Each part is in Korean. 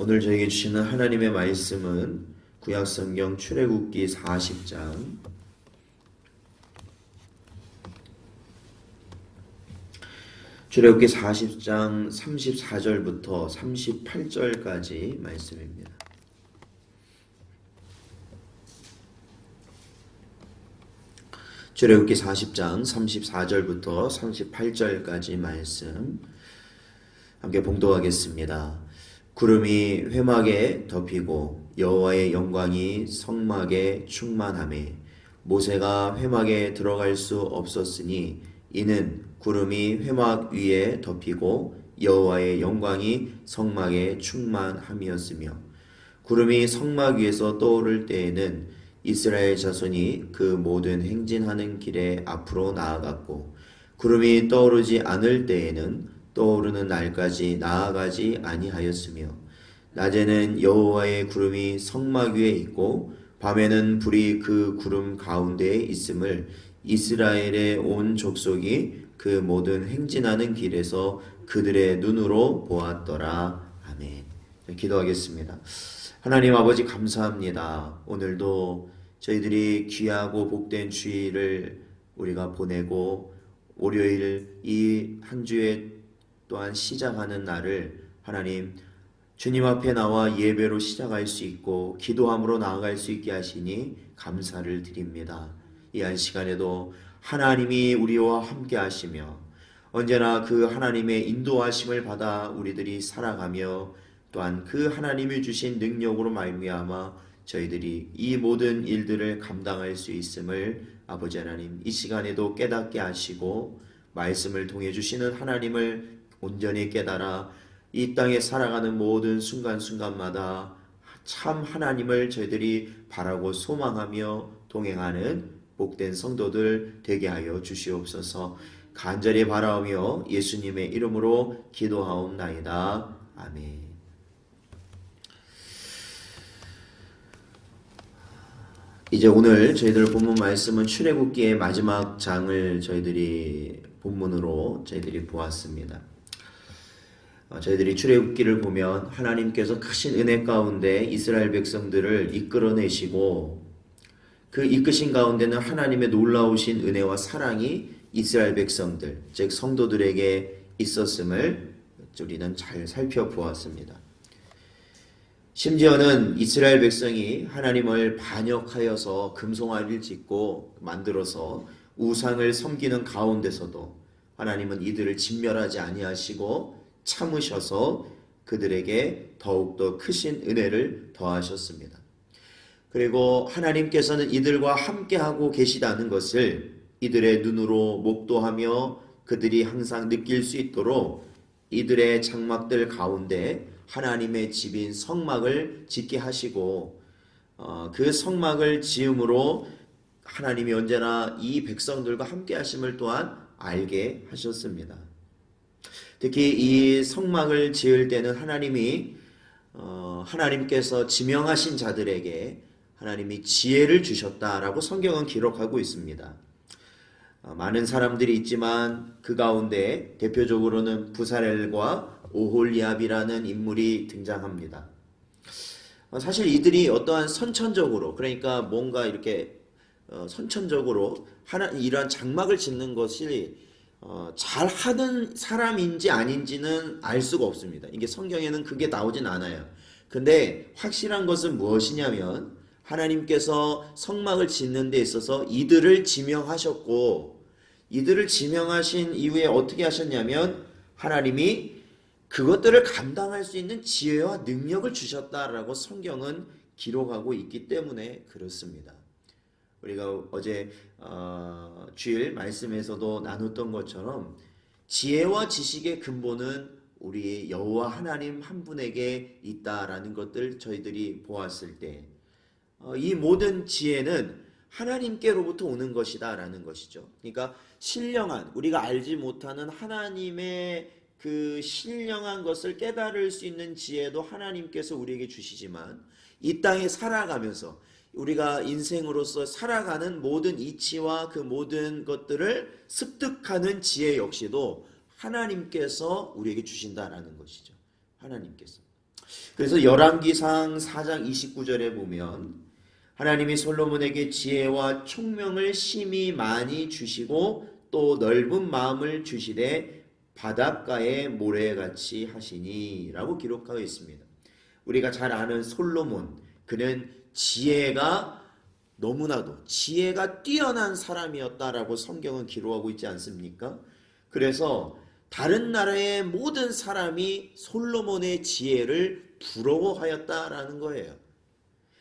오늘 저에게 주시는 하나님의 말씀은 구약성경 출애굽기 40장 34절부터 38절까지 말씀입니다. 출애굽기 40장 34절부터 38절까지 말씀 함께 봉독하겠습니다. 구름이 회막에 덮이고 여호와의 영광이 성막에 충만하매 모세가 회막에 들어갈 수 없었으니 이는 구름이 회막 위에 덮이고 여호와의 영광이 성막에 충만함이었으며 구름이 성막 위에서 떠오를 때에는 이스라엘 자손이 그 모든 행진하는 길에 앞으로 나아갔고 구름이 떠오르지 않을 때에는 떠오르는 날까지 나아가지 아니하였으며 낮에는 여호와의 구름이 성막 위에 있고 밤에는 불이 그 구름 가운데에 있음을 이스라엘의 온 족속이 그 모든 행진하는 길에서 그들의 눈으로 보았더라. 아멘. 기도하겠습니다. 하나님 아버지 감사합니다. 오늘도 저희들이 귀하고 복된 주일을 우리가 보내고 월요일 이 한 주의 또한 시작하는 날을 하나님 주님 앞에 나와 예배로 시작할 수 있고 기도함으로 나아갈 수 있게 하시니 감사를 드립니다. 이 한 시간에도 하나님이 우리와 함께 하시며 언제나 그 하나님의 인도하심을 받아 우리들이 살아가며 또한 그 하나님이 주신 능력으로 말미암아 저희들이 이 모든 일들을 감당할 수 있음을 아버지 하나님 이 시간에도 깨닫게 하시고 말씀을 통해 주시는 하나님을 온전히 깨달아 이 땅에 살아가는 모든 순간순간마다 참 하나님을 저희들이 바라고 소망하며 동행하는 복된 성도들 되게 하여 주시옵소서. 간절히 바라오며 예수님의 이름으로 기도하옵나이다. 아멘. 이제 오늘 저희들 본문 말씀은 출애굽기의 마지막 장을 저희들이 본문으로 저희들이 보았습니다. 저희들이 출애굽기를 보면 하나님께서 크신 은혜 가운데 이스라엘 백성들을 이끌어내시고 그 이끄신 가운데는 하나님의 놀라우신 은혜와 사랑이 이스라엘 백성들, 즉 성도들에게 있었음을 우리는 잘 살펴보았습니다. 심지어는 이스라엘 백성이 하나님을 반역하여서 금송아지를 짓고 만들어서 우상을 섬기는 가운데서도 하나님은 이들을 진멸하지 아니하시고 참으셔서 그들에게 더욱더 크신 은혜를 더하셨습니다. 그리고 하나님께서는 이들과 함께하고 계시다는 것을 이들의 눈으로 목도하며 그들이 항상 느낄 수 있도록 이들의 장막들 가운데 하나님의 집인 성막을 짓게 하시고 그 성막을 지음으로 하나님이 언제나 이 백성들과 함께 하심을 또한 알게 하셨습니다. 특히 이 성막을 지을 때는 하나님께서 지명하신 자들에게 하나님이 지혜를 주셨다라고 성경은 기록하고 있습니다. 많은 사람들이 있지만 그 가운데 대표적으로는 부살엘과 오홀리압이라는 인물이 등장합니다. 사실 이들이 어떠한 선천적으로 그러니까 뭔가 이렇게 선천적으로 이러한 장막을 짓는 것이 잘하는 사람인지 아닌지는 알 수가 없습니다. 이게 성경에는 그게 나오진 않아요. 근데 확실한 것은 무엇이냐면 하나님께서 성막을 짓는 데 있어서 이들을 지명하셨고 이들을 지명하신 이후에 어떻게 하셨냐면 하나님이 그것들을 감당할 수 있는 지혜와 능력을 주셨다라고 성경은 기록하고 있기 때문에 그렇습니다. 우리가 어제 주일 말씀에서도 나눴던 것처럼 지혜와 지식의 근본은 우리 여호와 하나님 한 분에게 있다라는 것들 저희들이 보았을 때 이 모든 지혜는 하나님께로부터 오는 것이다라는 것이죠. 그러니까 신령한 우리가 알지 못하는 하나님의 그 신령한 것을 깨달을 수 있는 지혜도 하나님께서 우리에게 주시지만 이 땅에 살아가면서 우리가 인생으로서 살아가는 모든 이치와 그 모든 것들을 습득하는 지혜 역시도 하나님께서 우리에게 주신다라는 것이죠. 하나님께서. 그래서 열왕기상 4장 29절에 보면 하나님이 솔로몬에게 지혜와 총명을 심히 많이 주시고 또 넓은 마음을 주시되 바닷가의 모래같이 하시니 라고 기록하고 있습니다. 우리가 잘 아는 솔로몬, 그는 너무나도 지혜가 뛰어난 사람이었다라고 성경은 기록하고 있지 않습니까? 그래서 다른 나라의 모든 사람이 솔로몬의 지혜를 부러워하였다라는 거예요.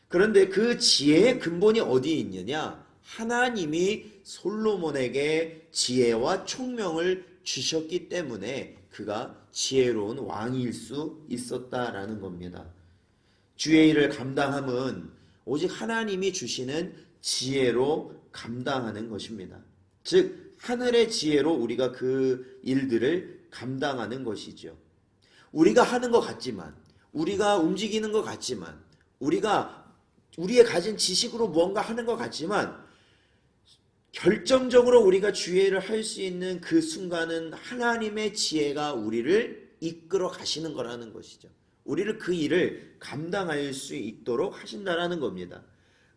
그런데 그 지혜의 근본이 어디에 있느냐? 하나님이 솔로몬에게 지혜와 총명을 주셨기 때문에 그가 지혜로운 왕일 수 있었다라는 겁니다. 주의 일을 감당함은 오직 하나님이 주시는 지혜로 감당하는 것입니다. 즉 하늘의 지혜로 우리가 그 일들을 감당하는 것이죠. 우리가 하는 것 같지만, 우리가 움직이는 것 같지만, 우리의 가진 지식으로 무언가 하는 것 같지만 결정적으로 우리가 주의 일을 할 수 있는 그 순간은 하나님의 지혜가 우리를 이끌어 가시는 거라는 것이죠. 우리를 그 일을 감당할 수 있도록 하신다라는 겁니다.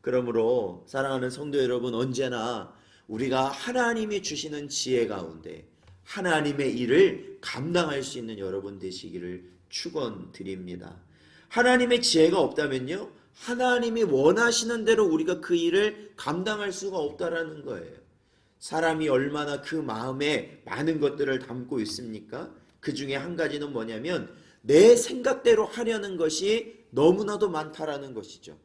그러므로 사랑하는 성도 여러분, 언제나 우리가 하나님이 주시는 지혜 가운데 하나님의 일을 감당할 수 있는 여러분 되시기를 축원드립니다. 하나님의 지혜가 없다면요, 하나님이 원하시는 대로 우리가 그 일을 감당할 수가 없다라는 거예요. 사람이 얼마나 그 마음에 많은 것들을 담고 있습니까? 그 중에 한 가지는 뭐냐면 내 생각대로 하려는 것이 너무나도 많다라는 것이죠.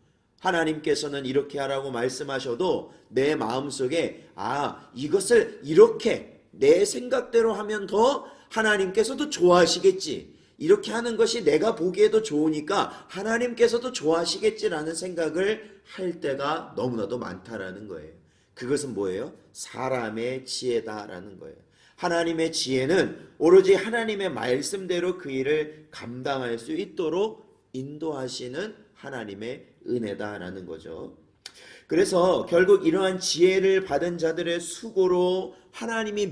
하나님께서는 이렇게 하라고 말씀하셔도 내 마음속에 이것을 이렇게 내 생각대로 하면 더 하나님께서도 좋아하시겠지, 이렇게 하는 것이 내가 보기에도 좋으니까 하나님께서도 좋아하시겠지라는 생각을 할 때가 너무나도 많다라는 거예요. 그것은 뭐예요? 사람의 지혜다라는 거예요. 하나님의 지혜는 오로지 하나님의 말씀대로 그 일을 감당할 수 있도록 인도하시는 하나님의 은혜다라는 거죠. 그래서 결국 이러한 지혜를 받은 자들의 수고로 하나님이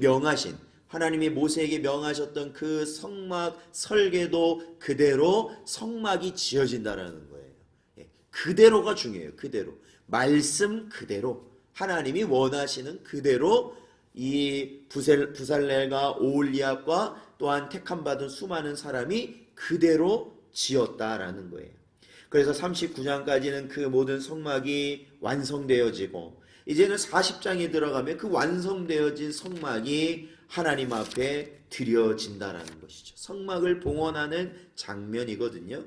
모세에게 명하셨던 그 성막 설계도 그대로 성막이 지어진다라는 거예요. 그대로가 중요해요. 그대로. 말씀 그대로. 하나님이 원하시는 그대로 이 부살렐과 오홀리압과 또한 택함받은 수많은 사람이 그대로 지었다라는 거예요. 그래서 39장까지는 그 모든 성막이 완성되어지고 이제는 40장에 들어가면 그 완성되어진 성막이 하나님 앞에 드려진다라는 것이죠. 성막을 봉헌하는 장면이거든요.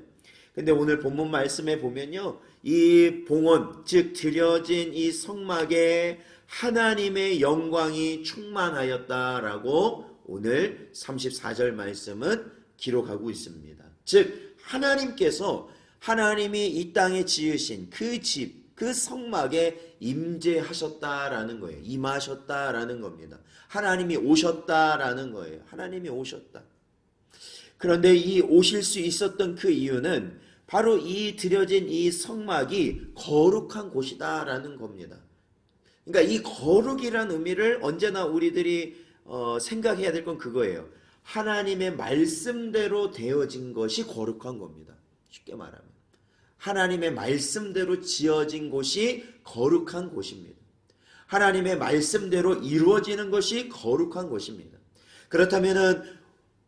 근데 오늘 본문 말씀에 보면요, 이 봉헌, 즉 드려진 이 성막에 하나님의 영광이 충만하였다라고 오늘 34절 말씀은 기록하고 있습니다. 즉 하나님이 이 땅에 지으신 그 집, 그 성막에 임재하셨다라는 거예요. 임하셨다라는 겁니다. 하나님이 오셨다라는 거예요. 하나님이 오셨다. 그런데 이 오실 수 있었던 그 이유는 바로 이 드려진 이 성막이 거룩한 곳이다라는 겁니다. 그러니까 이 거룩이라는 의미를 언제나 우리들이 생각해야 될 건 그거예요. 하나님의 말씀대로 되어진 것이 거룩한 겁니다. 쉽게 말하면 하나님의 말씀대로 지어진 곳이 거룩한 곳입니다. 하나님의 말씀대로 이루어지는 것이 거룩한 곳입니다. 그렇다면은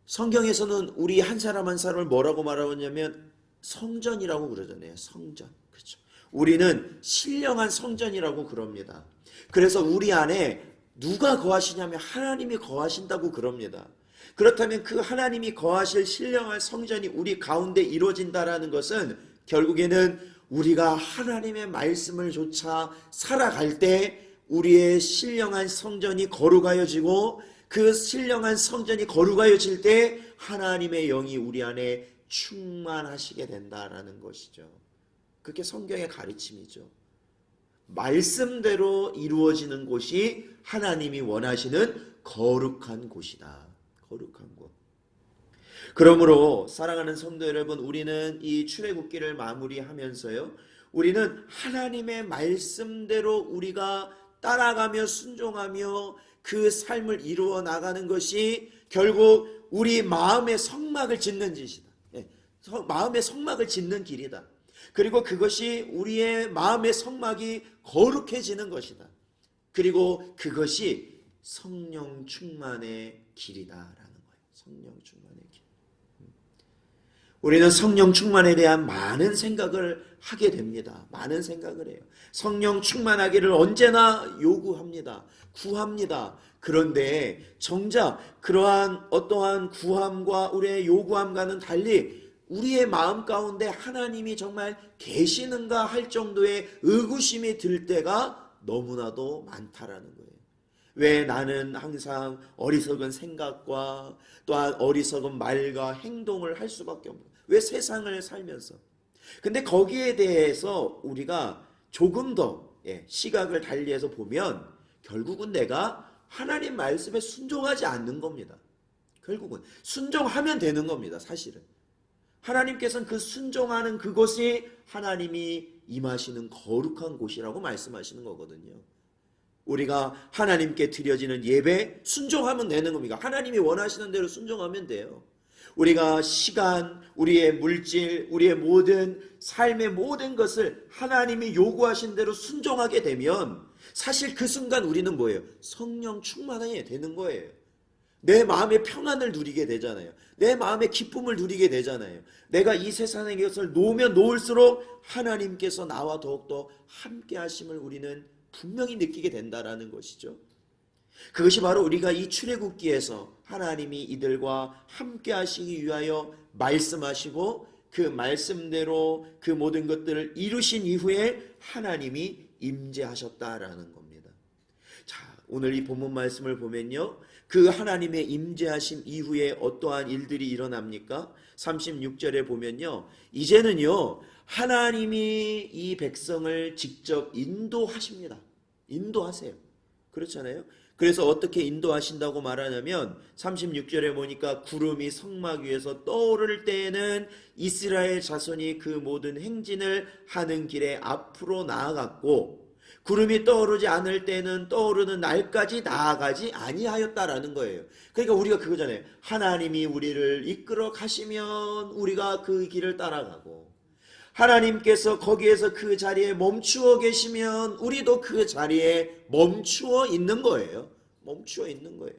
성경에서는 우리 한 사람 한 사람을 뭐라고 말하냐면 성전이라고 그러잖아요. 성전. 그렇죠. 우리는 신령한 성전이라고 그럽니다. 그래서 우리 안에 누가 거하시냐면 하나님이 거하신다고 그럽니다. 그렇다면 그 하나님이 거하실 신령한 성전이 우리 가운데 이루어진다라는 것은 결국에는 우리가 하나님의 말씀을 조차 살아갈 때 우리의 신령한 성전이 거룩하여지고 그 신령한 성전이 거룩하여질 때 하나님의 영이 우리 안에 충만하시게 된다라는 것이죠. 그게 성경의 가르침이죠. 말씀대로 이루어지는 곳이 하나님이 원하시는 거룩한 곳이다. 거룩한 곳. 그러므로 사랑하는 성도 여러분, 우리는 이 출애굽기를 마무리하면서요, 우리는 하나님의 말씀대로 우리가 따라가며 순종하며 그 삶을 이루어 나가는 것이 결국 우리 마음의 성막을 짓는 짓이다. 마음의 성막을 짓는 길이다. 그리고 그것이 우리의 마음의 성막이 거룩해지는 것이다. 그리고 그것이 성령 충만의 길이다라는 거예요. 성령 충만의 길. 우리는 성령 충만에 대한 많은 생각을 하게 됩니다. 많은 생각을 해요. 성령 충만하기를 언제나 요구합니다. 구합니다. 그런데 정작 그러한 어떠한 구함과 우리의 요구함과는 달리 우리의 마음 가운데 하나님이 정말 계시는가 할 정도의 의구심이 들 때가 너무나도 많다라는 거예요. 왜 나는 항상 어리석은 생각과 또한 어리석은 말과 행동을 할 수밖에 없는 거예요. 왜 세상을 살면서. 근데 거기에 대해서 우리가 조금 더 시각을 달리해서 보면 결국은 내가 하나님 말씀에 순종하지 않는 겁니다. 결국은 순종하면 되는 겁니다. 사실은 하나님께서는 그 순종하는 그곳이 하나님이 임하시는 거룩한 곳이라고 말씀하시는 거거든요. 우리가 하나님께 드려지는 예배 순종하면 되는 겁니다. 하나님이 원하시는 대로 순종하면 돼요. 우리가 시간, 우리의 물질, 우리의 모든 삶의 모든 것을 하나님이 요구하신 대로 순종하게 되면 사실 그 순간 우리는 뭐예요? 성령 충만하게 되는 거예요. 내 마음의 평안을 누리게 되잖아요. 내 마음의 기쁨을 누리게 되잖아요. 내가 이 세상의 것을 놓으면 놓을수록 하나님께서 나와 더욱더 함께 하심을 우리는 분명히 느끼게 된다라는 것이죠. 그것이 바로 우리가 이 출애굽기에서 하나님이 이들과 함께 하시기 위하여 말씀하시고 그 말씀대로 그 모든 것들을 이루신 이후에 하나님이 임재하셨다라는 겁니다. 자, 오늘 이 본문 말씀을 보면요. 그 하나님의 임재하심 이후에 어떠한 일들이 일어납니까? 36절에 보면요. 이제는요. 하나님이 이 백성을 직접 인도하십니다. 인도하세요. 그렇잖아요. 그래서 어떻게 인도하신다고 말하냐면 36절에 보니까 구름이 성막 위에서 떠오를 때에는 이스라엘 자손이 그 모든 행진을 하는 길에 앞으로 나아갔고 구름이 떠오르지 않을 때는 떠오르는 날까지 나아가지 아니하였다라는 거예요. 그러니까 우리가 그거잖아요. 하나님이 우리를 이끌어 가시면 우리가 그 길을 따라가고 하나님께서 거기에서 그 자리에 멈추어 계시면 우리도 그 자리에 멈추어 있는 거예요. 멈추어 있는 거예요.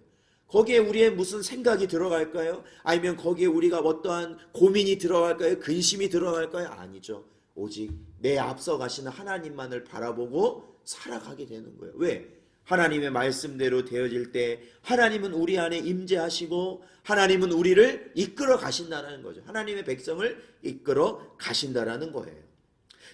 거기에 우리의 무슨 생각이 들어갈까요? 아니면 거기에 우리가 어떠한 고민이 들어갈까요? 근심이 들어갈까요? 아니죠. 오직 내 앞서 가시는 하나님만을 바라보고 살아가게 되는 거예요. 왜? 하나님의 말씀대로 되어질 때 하나님은 우리 안에 임재하시고 하나님은 우리를 이끌어 가신다는 거죠. 하나님의 백성을 이끌어 가신다는 거예요.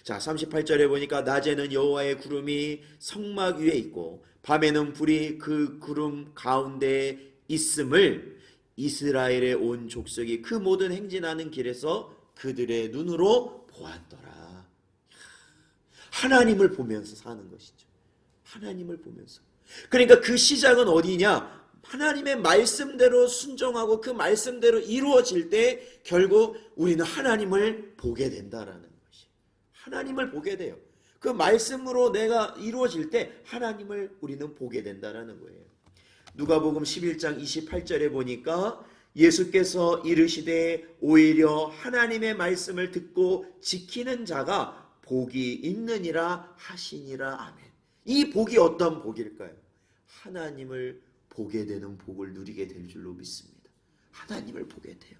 자, 38절에 보니까 낮에는 여호와의 구름이 성막 위에 있고 밤에는 불이 그 구름 가운데에 있음을 이스라엘의 온 족속이 그 모든 행진하는 길에서 그들의 눈으로 보았더라. 하나님을 보면서 사는 것이죠. 하나님을 보면서. 그러니까 그 시작은 어디냐? 하나님의 말씀대로 순종하고 그 말씀대로 이루어질 때 결국 우리는 하나님을 보게 된다라는 것이. 하나님을 보게 돼요. 그 말씀으로 내가 이루어질 때 하나님을 우리는 보게 된다라는 거예요. 누가복음 11장 28절에 보니까 예수께서 이르시되 오히려 하나님의 말씀을 듣고 지키는 자가 복이 있느니라 하시니라. 아멘. 이 복이 어떤 복일까요? 하나님을 보게 되는 복을 누리게 될 줄로 믿습니다. 하나님을 보게 돼요.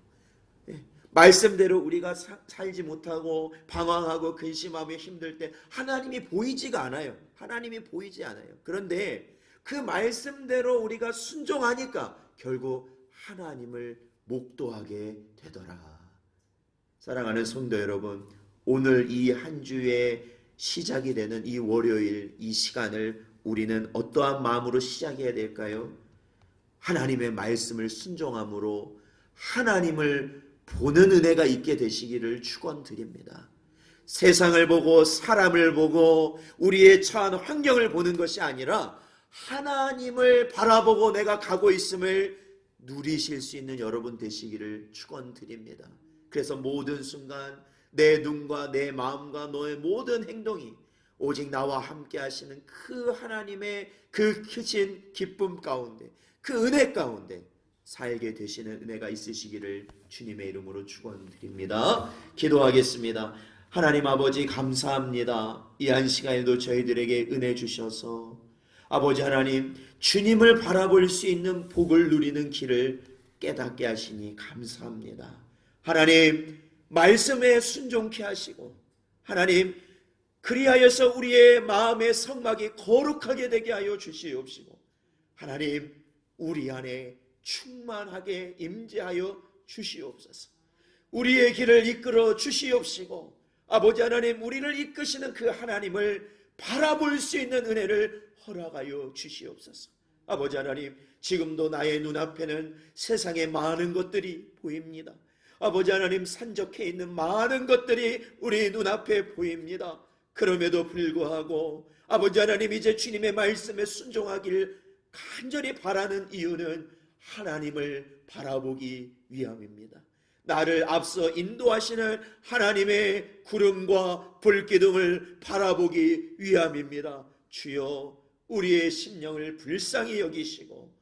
말씀대로 우리가 살지 못하고 방황하고 근심하며 힘들 때 하나님이 보이지가 않아요. 하나님이 보이지 않아요. 그런데 그 말씀대로 우리가 순종하니까 결국 하나님을 목도하게 되더라. 사랑하는 성도 여러분, 오늘 이 한 주의 시작이 되는 이 월요일 이 시간을 우리는 어떠한 마음으로 시작해야 될까요? 하나님의 말씀을 순종함으로 하나님을 보는 은혜가 있게 되시기를 축원드립니다. 세상을 보고 사람을 보고 우리의 처한 환경을 보는 것이 아니라 하나님을 바라보고 내가 가고 있음을 누리실 수 있는 여러분 되시기를 축원드립니다. 그래서 모든 순간 내 눈과 내 마음과 너의 모든 행동이 오직 나와 함께 하시는 그 하나님의 그 크신 기쁨 가운데 그 은혜 가운데 살게 되시는 은혜가 있으시기를 주님의 이름으로 축원드립니다. 기도하겠습니다. 하나님 아버지 감사합니다. 이 한 시간에도 저희들에게 은혜 주셔서 아버지 하나님 주님을 바라볼 수 있는 복을 누리는 길을 깨닫게 하시니 감사합니다. 하나님 말씀에 순종케 하시고 하나님 그리하여서 우리의 마음의 성막이 거룩하게 되게 하여 주시옵시고 하나님 우리 안에 충만하게 임재하여 주시옵소서. 우리의 길을 이끌어 주시옵시고 아버지 하나님 우리를 이끄시는 그 하나님을 바라볼 수 있는 은혜를 허락하여 주시옵소서. 아버지 하나님 지금도 나의 눈앞에는 세상에 많은 것들이 보입니다. 아버지 하나님 산적해 있는 많은 것들이 우리 눈앞에 보입니다. 그럼에도 불구하고 아버지 하나님 이제 주님의 말씀에 순종하기를 간절히 바라는 이유는 하나님을 바라보기 위함입니다. 나를 앞서 인도하시는 하나님의 구름과 불기둥을 바라보기 위함입니다. 주여 우리의 심령을 불쌍히 여기시고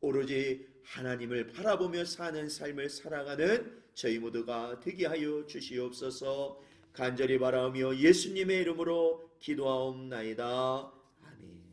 오로지 하나님을 바라보며 사는 삶을 살아가는 저희 모두가 되게 하여 주시옵소서. 간절히 바라며 예수님의 이름으로 기도하옵나이다. 아멘.